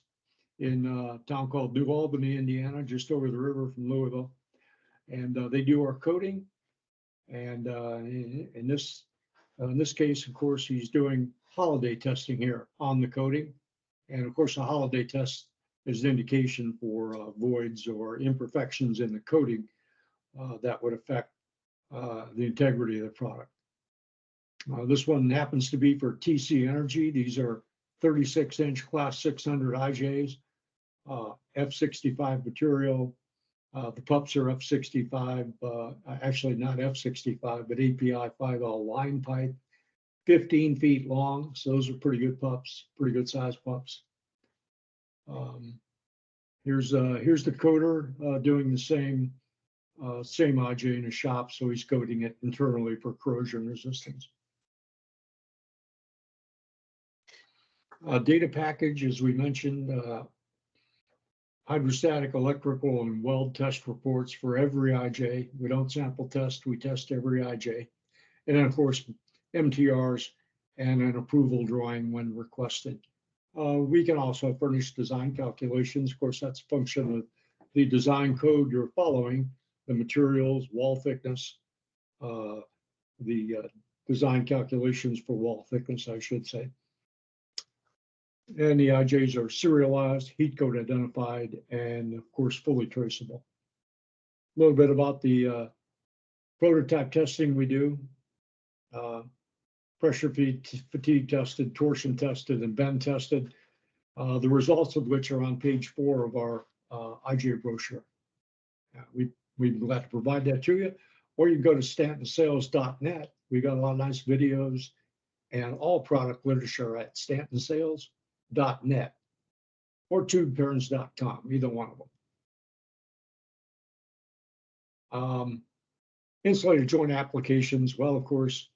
in a town called New Albany, Indiana, just over the river from Louisville. And they do our coating. And in this case, of course, he's doing holiday testing here on the coating. And of course, a holiday test is an indication for voids or imperfections in the coating that would affect the integrity of the product. This one happens to be for TC Energy. These are 36-inch class 600 IJs, F65 material. The pups are F65, actually not F65, but API 5L line pipe, 15 feet long. So those are pretty good pups, pretty good size pups. Here's the coater doing the same same IJ in the shop, so he's coating it internally for corrosion resistance. Data package, as we mentioned, hydrostatic, electrical, and weld test reports for every IJ. We don't sample test, we test every IJ. And then, of course, MTRs and an approval drawing when requested. We can also furnish design calculations. Of course, that's a function of the design code you're following, the materials, wall thickness, the design calculations for wall thickness, I should say. And the IJs are serialized, heat code identified, and of course, fully traceable. A little bit about the prototype testing we do. Pressure fatigue tested, torsion tested, and bend tested. The results of which are on page 4 of our IJ brochure. We'd be glad to provide that to you. Or you can go to stantonsales.net. We got a lot of nice videos and all product literature at stantonsales.net or tubeturns.com, either one of them. Insulated joint applications, well, of course,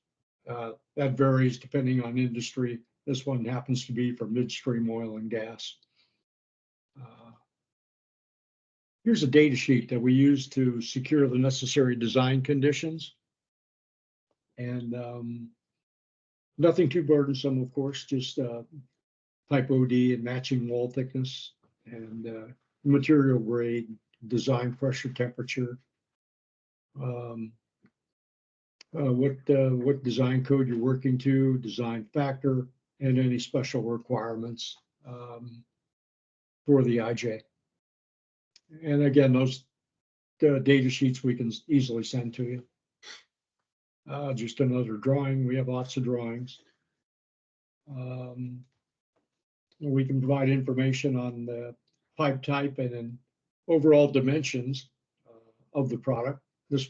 that varies depending on industry. This one happens to be for midstream oil and gas. Here's a data sheet that we use to secure the necessary design conditions. And nothing too burdensome, of course, just type OD and matching wall thickness and material grade, design pressure temperature. What design code you're working to, design factor, and any special requirements for the IJ. And again, those data sheets we can easily send to you. Just another drawing. We have lots of drawings. We can provide information on the pipe type and then overall dimensions of the product. This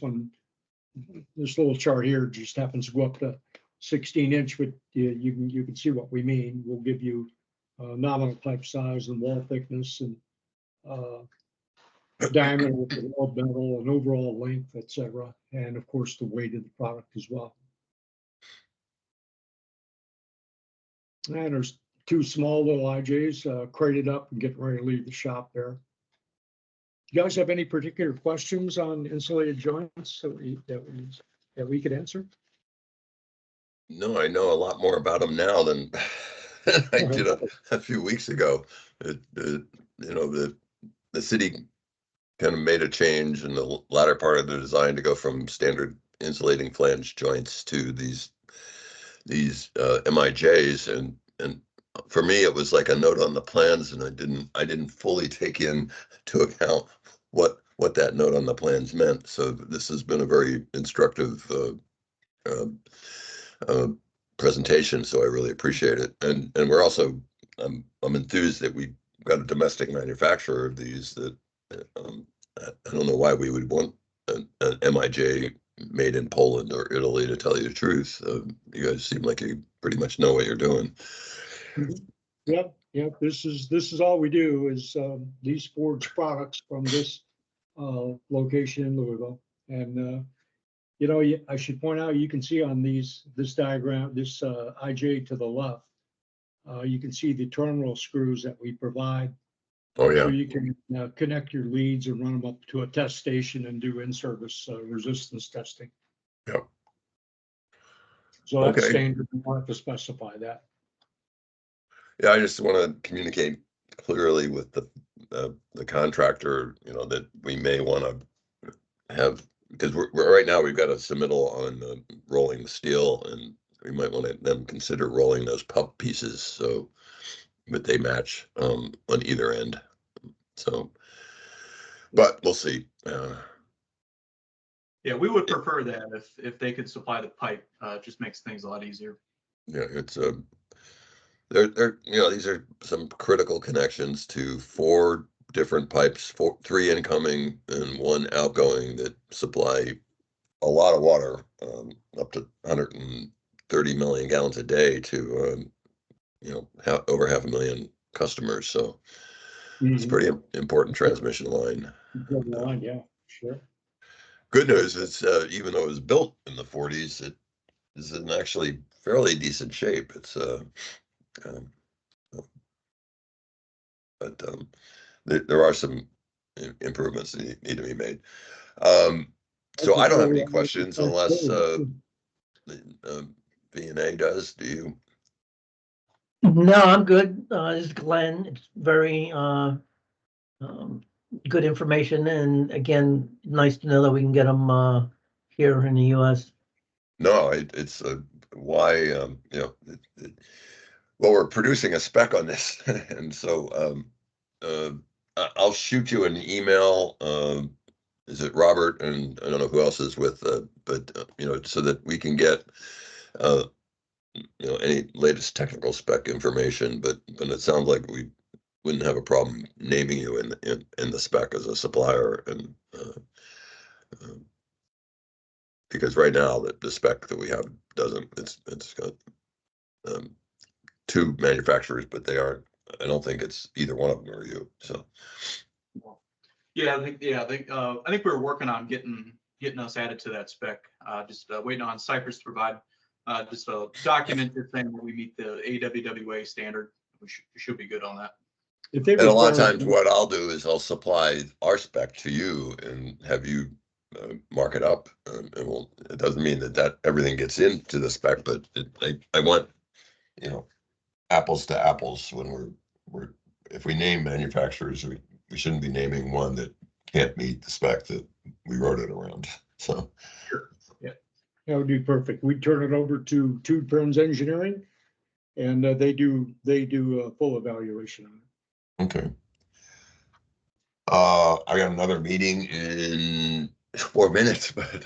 little chart here just happens to go up to 16-inch, but you can see what we mean. We'll give you nominal pipe size and wall thickness and diameter with the weld metal and overall length, etc. And of course, the weight of the product as well. And there's 2 small little IJs crated up and getting ready to leave the shop there. You guys have any particular questions on insulated joints that we could answer? No, I know a lot more about them now than I did a few weeks ago. You know, the city kind of made a change in the latter part of the design to go from standard insulating flange joints to these MIJs, and for me it was like a note on the plans, and I didn't fully take into account what that note on the plans meant. So this has been a very instructive presentation, so I really appreciate it. And we're also I'm enthused that we got a domestic manufacturer of these. That I don't know why we would want an MIJ made in Poland or Italy, to tell you the truth. You guys seem like you pretty much know what you're doing. Yep. This is all we do is these forged products from this location in Louisville. And you know, I should point out, you can see on this diagram, this IJ to the left, you can see the terminal screws that we provide. Oh yeah. So you can connect your leads and run them up to a test station and do in-service resistance testing. Yep. So that's Okay. standard. You don't have to specify that. Yeah, I just want to communicate clearly with the contractor, you know, that we may want to have, because we're right now we've got a submittal on rolling the steel, and we might want to them consider rolling those pup pieces so that they match on either end. So, but we'll see. Yeah, we would prefer that if they could supply the pipe. It just makes things a lot easier. Yeah, it's they're you know, these are some critical connections to 4 different pipes, 3 incoming and 1 outgoing, that supply a lot of water, up to 130 million gallons a day to you know, over 500,000 customers. So it's a pretty important transmission line. Good line, yeah, sure. good news is, even though it was built in the 40s, it is in actually fairly decent shape. It's um, but there are some improvements that need to be made. So I don't have any questions unless V&A does. Do you? No, I'm good. This is Glenn. It's very good information, and again, nice to know that we can get them here in the US. No, it's why, well, we're producing a spec on this, and so I'll shoot you an email. Is it Robert? And I don't know who else is with, but so that we can get any latest technical spec information. But it sounds like we wouldn't have a problem naming you in the spec as a supplier, and because right now the spec that we have doesn't. It's got two manufacturers, but they aren't. I don't think it's either one of them or you. So. Yeah, I think we were working on getting us added to that spec. Just waiting on Cypress to provide just a document saying that we meet the AWWA standard. We should be good on that. And a lot of times what I'll do is I'll supply our spec to you and have you mark it up. It doesn't mean that everything gets into the spec, but I want, apples to apples when if we name manufacturers, we shouldn't be naming one that can't meet the spec that we wrote it around. So. Sure. Yeah. That would be perfect. We turn it over to Tube Turns Engineering, and they do a full evaluation on it. Okay. I got another meeting in 4 minutes, but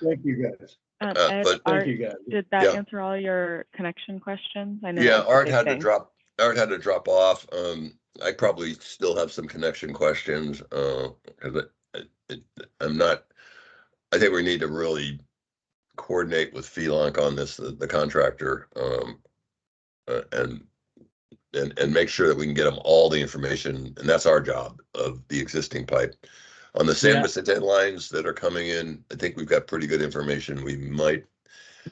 Thank you guys. Ed, but Art, Thank you guys. did that Yeah. answer all your connection questions? I know. yeah, that was a Art big had to thing. drop. Art had to drop off. I probably still have some connection questions. Because I'm not. I think we need to really coordinate with Felonk on this, the contractor, and make sure that we can get them all the information, and that's our job of the existing pipe. On the San Vicente lines that are coming in, I think we've got pretty good information.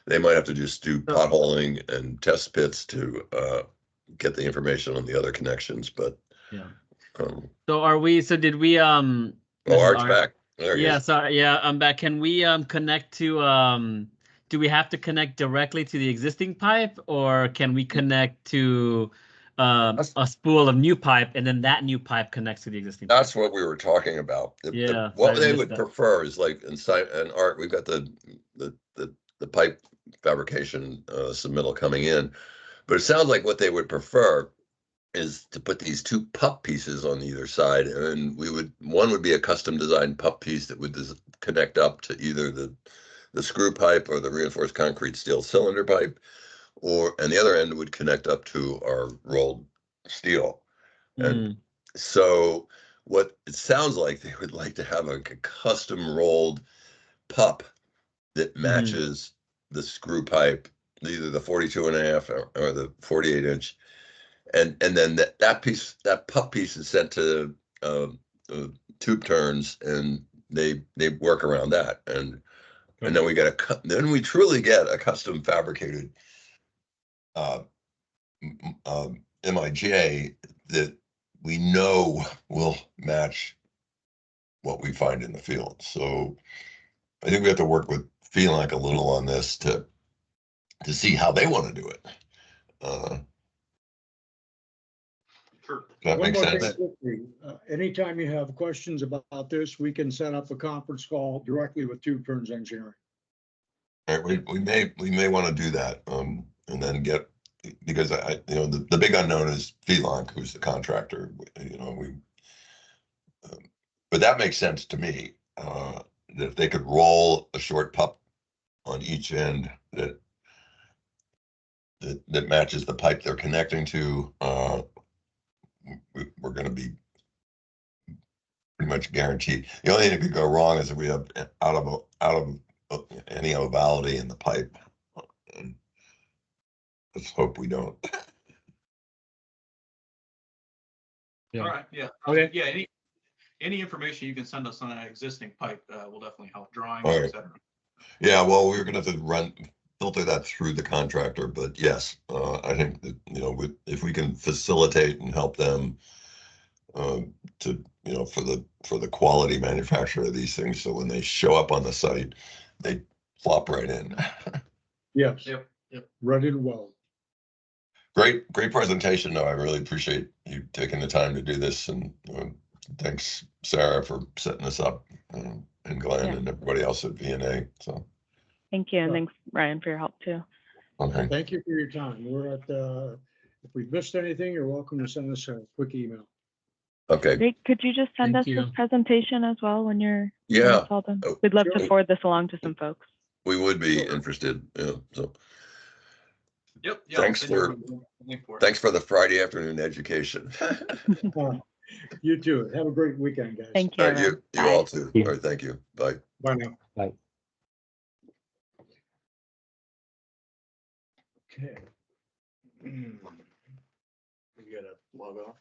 They might have to just do potholing and test pits to get the information on the other connections, but Yeah. so did we oh, this is Art's Art. back. There he Yeah, is. sorry. Yeah, I'm back. Can we connect to do we have to connect directly to the existing pipe, or can we connect to a spool of new pipe and then that new pipe connects to the existing pipe? That's what we were talking about. Yeah, What sorry, I they missed would that. prefer is like and Art, we've got the pipe fabrication submittal coming in, but it sounds like what they would prefer is to put these two pup pieces on either side, and one would be a custom designed pup piece that would connect up to either the screw pipe or the reinforced concrete steel cylinder pipe, and the other end would connect up to our rolled steel. And so what it sounds like, they would like to have a custom rolled pup that matches the screw pipe, either the 42.5 or the 48-inch. And then that pup piece is sent to Tube Turns, and they work around that, and then we truly get a custom fabricated MIJ that we know will match what we find in the field. So I think we have to work with Felonk a little on this to see how they want to do it. Sure. Does that One make more thing sense? quickly. Anytime you have questions about this, we can set up a conference call directly with Tube Turns Engineering. All right, we may want to do that, and then because the big unknown is Felonk, who's the contractor. But that makes sense to me, that if they could roll a short pup on each end that matches the pipe they're connecting to, we're going to be pretty much guaranteed. The only thing that could go wrong is if we have out of any ovality in the pipe. And let's hope we don't. Yeah. All right. Yeah. Okay. Yeah. any information you can send us on an existing pipe will definitely help, drawings, All right. et cetera. Yeah, well, we're gonna have to filter that through the contractor, but yes, I think that, if we can facilitate and help them to, for the quality manufacture of these things, so when they show up on the site, they flop right in. Yes, Yep. ready to weld. Great presentation, though. I really appreciate you taking the time to do this, and thanks, Sarah, for setting this up, and Glenn Yeah. and everybody else at VNA. So, Thank you, and Sure. thanks, Ryan, for your help too. okay. Thank you for your time. We're at, if we missed anything, you're welcome to send us a quick email. Okay. Great. Could you just send Thank us this you. presentation as well when when Yeah, it's all done? Oh, We'd love to sure. forward this along to some folks. we would be Sure. interested. Yeah. So, Yep. Yeah, Thanks I'll send you for- a link for it. thanks for the Friday afternoon education. You too. Have a great weekend, guys. Thank you, All right, everyone. you Bye. all too. Yeah. All right, thank you. Bye. Bye now. Bye. Okay. We gotta log off.